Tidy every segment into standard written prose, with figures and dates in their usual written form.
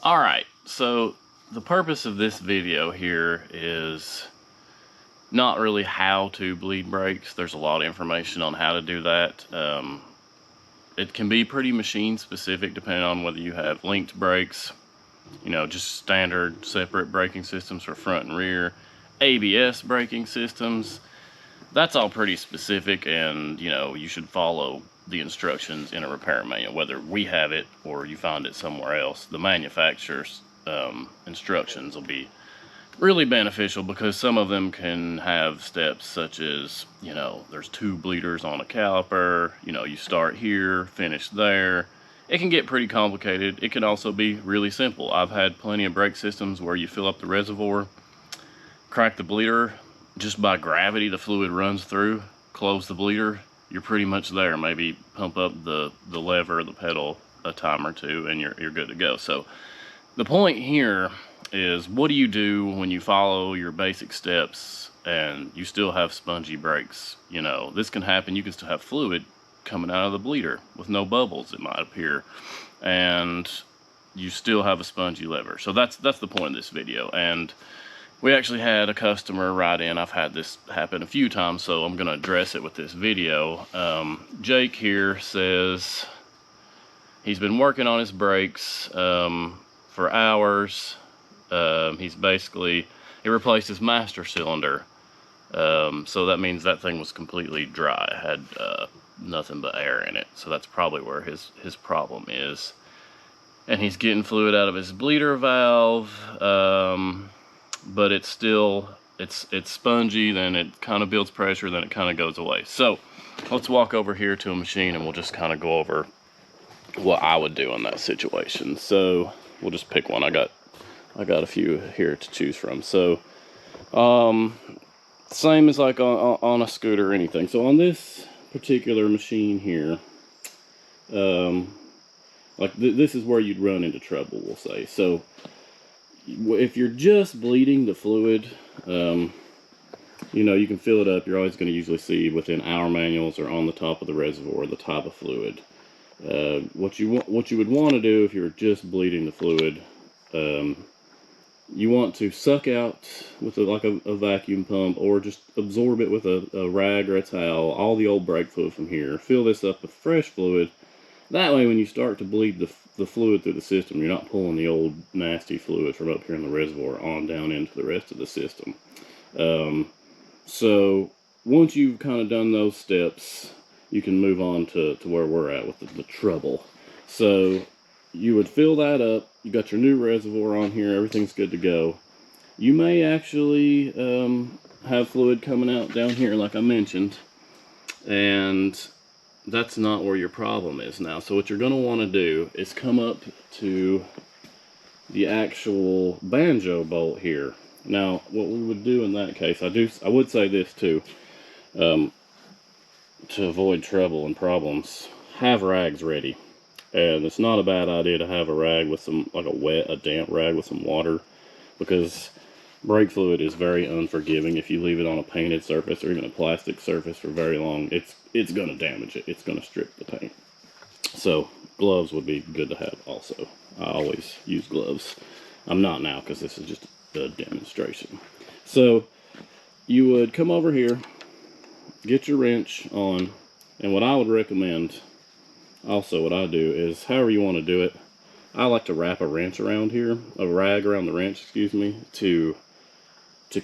Alright, so the purpose of this video here is not really how to bleed brakes. There's a lot of information on how to do that. It can be pretty machine specific depending on whether you have linked brakes, you know, just standard separate braking systems for front and rear, ABS braking systems. That's all pretty specific, and you know, you should follow the instructions in a repair manual, whether we have it or you find it somewhere else. The manufacturer's instructions will be really beneficial, because some of them can have steps such as, you know, there's 2 bleeders on a caliper, you know, you start here, finish there. It can get pretty complicated. It can also be really simple. I've had plenty of brake systems where you fill up the reservoir, crack the bleeder, just by gravity the fluid runs through, close the bleeder, you're pretty much there. Maybe pump up the lever or the pedal a time or two and you're good to go. So the point here is, what do you do when you follow your basic steps and you still have spongy brakes? You know, this can happen. You can still have fluid coming out of the bleeder with no bubbles, it might appear, and you still have a spongy lever. So that's the point of this video. And we actually had a customer write in. I've had this happen a few times, so I'm going to address it with this video. Jake here says he's been working on his brakes for hours. He replaced his master cylinder. So that means that thing was completely dry. It had nothing but air in it. So that's probably where his problem is. And he's getting fluid out of his bleeder valve. But it's still, it's spongy, then it kind of builds pressure, then it kind of goes away. So let's walk over here to a machine and we'll just kind of go over what I would do in that situation. So we'll just pick one. I got a few here to choose from. So same as like on a scooter or anything. So on this particular machine here, like this is where you'd run into trouble, we'll say. So if you're just bleeding the fluid, you know, you can fill it up. You're always going to usually see within our manuals or on the top of the reservoir the type of fluid. What you would want to do if you're just bleeding the fluid, you want to suck out with like a vacuum pump, or just absorb it with a rag or a towel, all the old brake fluid from here. Fill this up with fresh fluid. That way when you start to bleed the fluid through the system, you're not pulling the old nasty fluid from up here in the reservoir on down into the rest of the system. So once you've kind of done those steps, you can move on to where we're at with the trouble. So you would fill that up. You got your new reservoir on here. Everything's good to go. You may actually have fluid coming out down here like I mentioned, and that's not where your problem is now. So what you're going to want to do is come up to the actual banjo bolt here. Now what we would do in that case, I would say this too, to avoid trouble and problems, have rags ready. And it's not a bad idea to have a rag with some, like a damp rag with some water, because brake fluid is very unforgiving. If you leave it on a painted surface or even a plastic surface for very long, it's going to damage it. It's going to strip the paint. So gloves would be good to have also. I always use gloves. I'm not now because this is just a demonstration. So you would come over here, get your wrench on, and what I would recommend, also what I do is, however you want to do it, I like to wrap a wrench around here, a rag around the wrench, excuse me, to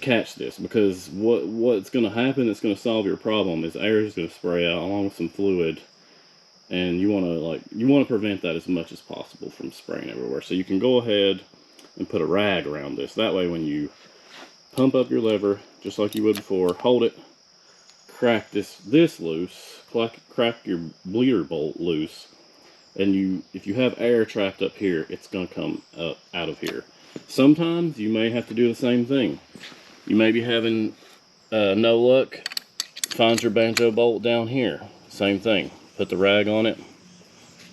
catch this, because what's going to happen that's going to solve your problem is air is going to spray out along with some fluid, and you want to prevent that as much as possible from spraying everywhere. So you can go ahead and put a rag around this. That way when you pump up your lever, just like you would before, hold it, crack this loose, crack your bleeder bolt loose, and if you have air trapped up here, it's going to come up out of here. Sometimes you may have to do the same thing. You may be having no luck, find your banjo bolt down here. Same thing. Put the rag on it,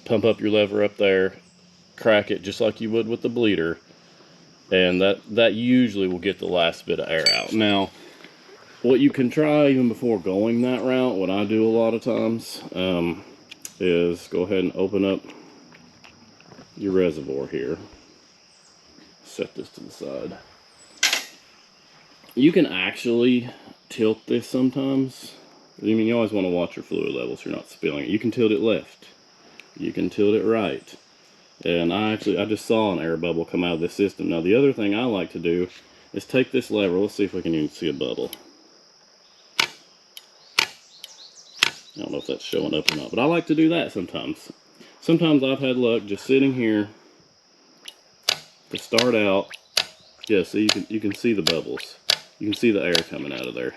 pump up your lever up there, crack it just like you would with the bleeder, and that usually will get the last bit of air out. Now, what you can try even before going that route, what I do a lot of times, is go ahead and open up your reservoir here. set this to the side. You can actually tilt this sometimes. I mean, you always want to watch your fluid levels so you're not spilling it. You can tilt it left. You can tilt it right. And I just saw an air bubble come out of this system. Now, the other thing I like to do is take this lever. Let's see if we can even see a bubble. I don't know if that's showing up or not, but I like to do that sometimes. Sometimes I've had luck just sitting here to start out. Yeah, so you can see the bubbles. You can see the air coming out of there.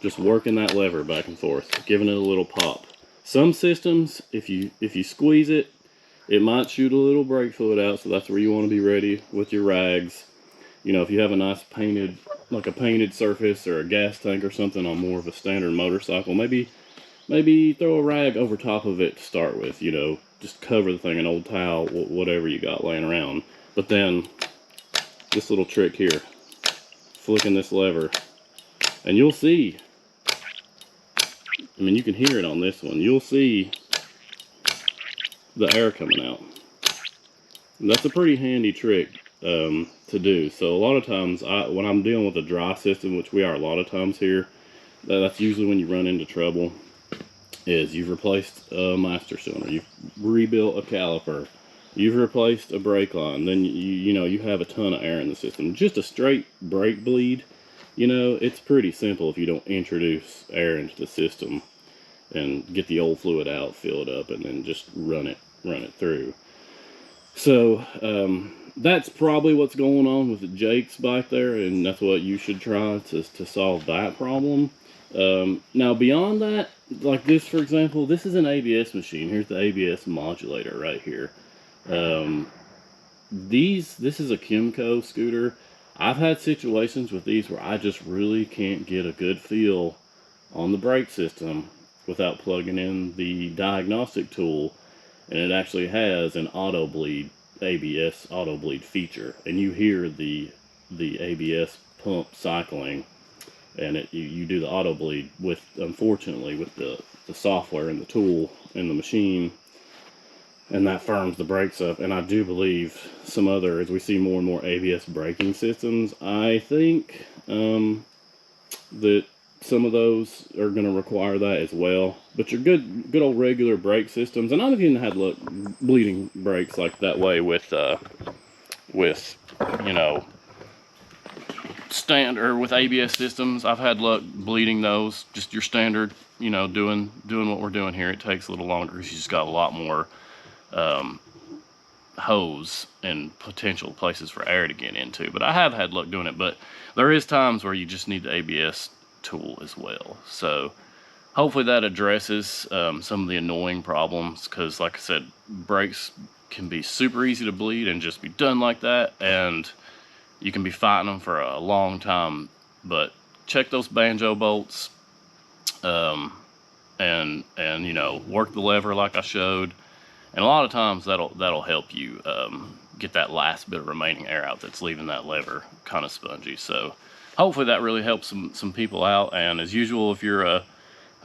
Just working that lever back and forth, giving it a little pop. Some systems, if you squeeze it, it might shoot a little brake fluid out, so that's where you want to be ready with your rags. You know, if you have a nice painted, like a painted surface or a gas tank or something on more of a standard motorcycle, maybe throw a rag over top of it to start with, you know, just cover the thing, an old towel, whatever you got laying around. But then, this little trick here, flicking this lever, and you'll see, I mean, you can hear it on this one, you'll see the air coming out. And that's a pretty handy trick to do. So a lot of times, when I'm dealing with a dry system, which we are a lot of times here, that's usually when you run into trouble, is you've replaced a master cylinder, you've rebuilt a caliper, you've replaced a brake line, then you know you have a ton of air in the system. Just a straight brake bleed, you know, it's pretty simple if you don't introduce air into the system and get the old fluid out, fill it up, and then just run it through. So that's probably what's going on with Jake's bike there, and that's what you should try to solve that problem. Now beyond that, like this for example, this is an ABS machine. Here's the ABS modulator right here. This is a Kymco scooter. I've had situations with these where I just really can't get a good feel on the brake system without plugging in the diagnostic tool, and it actually has an auto bleed, ABS auto bleed feature, and you hear the ABS pump cycling, and you do the auto bleed with, unfortunately, with the software and the tool in the machine, and that firms the brakes up. And I do believe some other, as we see more and more ABS braking systems, I think that some of those are going to require that as well. But your good old regular brake systems, and I've even had luck bleeding brakes like that way with you know, standard with ABS systems. I've had luck bleeding those. Just your standard, you know, doing what we're doing here. It takes a little longer because you just got a lot more hose and potential places for air to get into. But I have had luck doing it. But there is times where you just need the ABS tool as well. So hopefully that addresses some of the annoying problems, because like I said, brakes can be super easy to bleed and just be done like that, and you can be fighting them for a long time. But check those banjo bolts, and you know, work the lever like I showed, and a lot of times that'll help you get that last bit of remaining air out that's leaving that lever kind of spongy. So hopefully that really helps some people out. And as usual, if you're a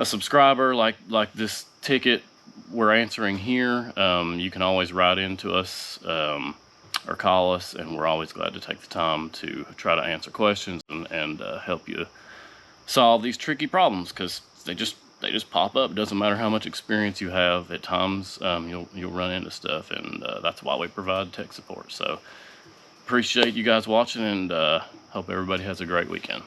subscriber like this ticket we're answering here, you can always write into us or call us, and we're always glad to take the time to try to answer questions and help you solve these tricky problems, because they just pop up. It doesn't matter how much experience you have. At times you'll run into stuff, and that's why we provide tech support. So appreciate you guys watching, and hope everybody has a great weekend.